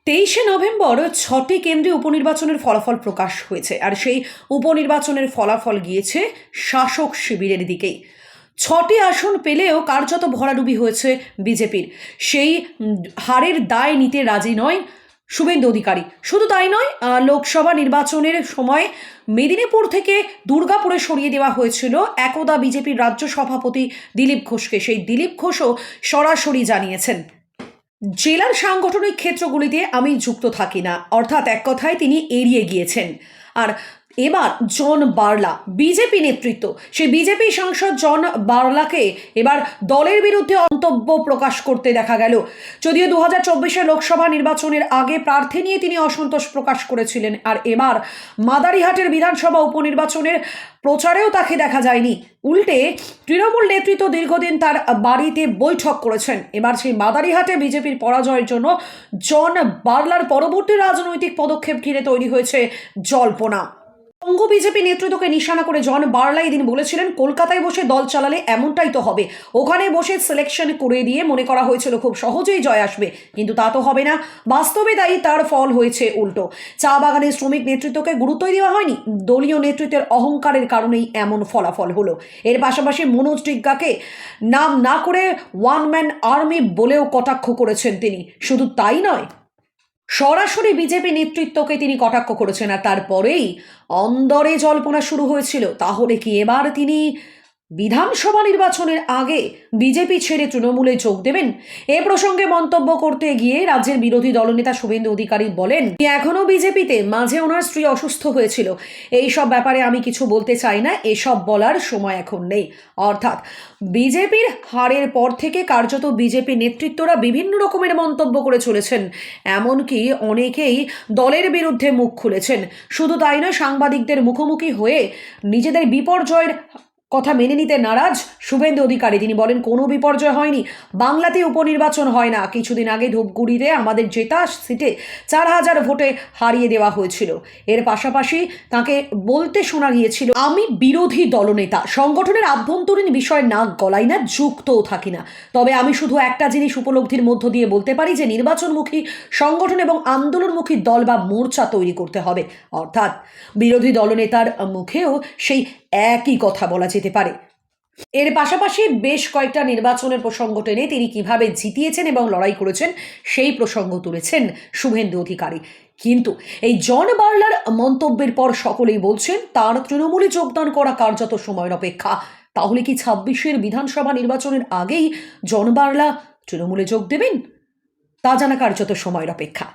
23 November 6টি কেন্দ্রে উপনির্বাচনের ফলাফল প্রকাশ হয়েছে, আর সেই উপনির্বাচনের ফলাফল গিয়েছে শাসক শিবিরের দিকেই। 6টি আসন পেলেও কার্যত ভরাডুবি হয়েছে বিজেপির। সেই হারের দায় নিতে রাজি নয় শুভেন্দু অধিকারী। শুধু তাই নয়, লোকসভা নির্বাচনের সময় মেদিনীপুর থেকে দুর্গাপুরে সরিয়ে দেওয়া হয়েছিল একদা বিজেপির রাজ্য সভাপতি দিলীপ ঘোষকে। সেই দিলীপ ঘোষও সরাসরি জানিয়েছেন, জেলার সাংগঠনিক ক্ষেত্রগুলিতে আমি যুক্ত থাকি না, অর্থাৎ এক কথায় তিনি এড়িয়ে গিয়েছেন। আর এবার জন বার্লা বিজেপি নেতৃত্ব, সেই বিজেপি সাংসদ জন বার্লাকে এবার দলের বিরুদ্ধে মন্তব্য প্রকাশ করতে দেখা গেল। যদিও 2024 লোকসভা নির্বাচনের আগে প্রার্থী নিয়ে তিনি অসন্তোষ প্রকাশ করেছিলেন, আর এবার মাদারিহাটের বিধানসভা উপনির্বাচনের প্রচারেও তাকে দেখা যায়নি। উল্টে তৃণমূল নেতৃত্ব দীর্ঘদিন তার বাড়িতে বৈঠক করেছেন। এবার সেই মাদারিহাটে বিজেপির পরাজয়ের জন্য জন বার্লার পরবর্তী রাজনৈতিক পদক্ষেপ ঘিরে তৈরি হয়েছে জল্পনা। বঙ্গ বিজেপি নেতৃত্বকে নিশানা করে জন বার্লা এদিন বলেছিলেন, কলকাতায় বসে দল চালালে এমনটাই তো হবে। ওখানে বসে সিলেকশন করে দিয়ে মনে করা হয়েছিল খুব সহজেই জয় আসবে, কিন্তু তা তো হবে না। বাস্তবে তাই তার ফল হয়েছে উল্টো। চা বাগানের শ্রমিক নেতৃত্বকে গুরুত্বই দেওয়া হয়নি। দলীয় নেতৃত্বের অহংকারের কারণেই এমন ফলাফল হলো। এর পাশাপাশি মনোজ টিগ্গাকে নাম না করে ওয়ান ম্যান আর্মি বলেও কটাক্ষ করেছেন তিনি। শুধু তাই নয়, সরাসরি বিজেপি নেতৃত্বকে তিনি কটাক্ষ করেছেন। আর তারপরেই অন্দরে জল্পনা শুরু হয়েছিল, তাহলে কি এবার তিনি বিধানসভা নির্বাচনের আগে বিজেপি ছেড়ে তৃণমূলে যোগ দেবেন? এ প্রসঙ্গে মন্তব্য করতে গিয়ে রাজ্যের বিরোধী দলনেতা শুভেন্দু অধিকারী বলেন, এখনও বিজেপিতে, মাঝে ওনার স্ত্রী অসুস্থ হয়েছিল, এই সব ব্যাপারে আমি কিছু বলতে চাই না, এসব বলার সময় এখন নেই। অর্থাৎ বিজেপির হারের পর থেকে কার্যত বিজেপি নেতৃত্বরা বিভিন্ন রকমের মন্তব্য করে চলেছেন, এমনকি অনেকেই দলের বিরুদ্ধে মুখ খুলেছেন। শুধু তাই নয়, সাংবাদিকদের মুখোমুখি হয়ে নিজেদের বিপর্যয়ের কথা মেনে নিতে নারাজ শুভেন্দু অধিকারী। তিনি বলেন, কোনো বিপর্যয় হয়নি, বাংলাতে উপনির্বাচন হয় না। কিছুদিন আগে ধূপগুড়িতে আমাদের জেতা সিটে 4000 ভোটে হারিয়ে দেওয়া হয়েছিল। এর পাশাপাশি তাকে বলতে শোনা গিয়েছিল, আমি বিরোধী দলনেতা, সংগঠনের আভ্যন্তরীণ বিষয় নাক গলাই না, যুক্তও থাকি না। তবে আমি শুধু একটা জিনিস উপলব্ধির মধ্য দিয়ে বলতে পারি যে নির্বাচনমুখী সংগঠন এবং আন্দোলনমুখী দল বা মোর্চা তৈরি করতে হবে। অর্থাৎ বিরোধী দলনেতার মুখেও সেই একই কথা বলা যেতে পারে। এর পাশাপাশি বেশ কয়েকটা নির্বাচনের প্রসঙ্গ টেনে তিনি কিভাবে জিতিয়েছেন এবং লড়াই করেছেন সেই প্রসঙ্গ তুলেছেন শুভেন্দু অধিকারী। কিন্তু এই জন বার্লার মন্তব্যের পর সকলেই বলছেন তার তৃণমূলে যোগদান করা কার্যত সময়ের অপেক্ষা। তাহলে কি 26 বিধানসভা নির্বাচনের আগেই জন বার্লা তৃণমূলে যোগ দেবেন? তা জানা কার্যত সময়ের অপেক্ষা।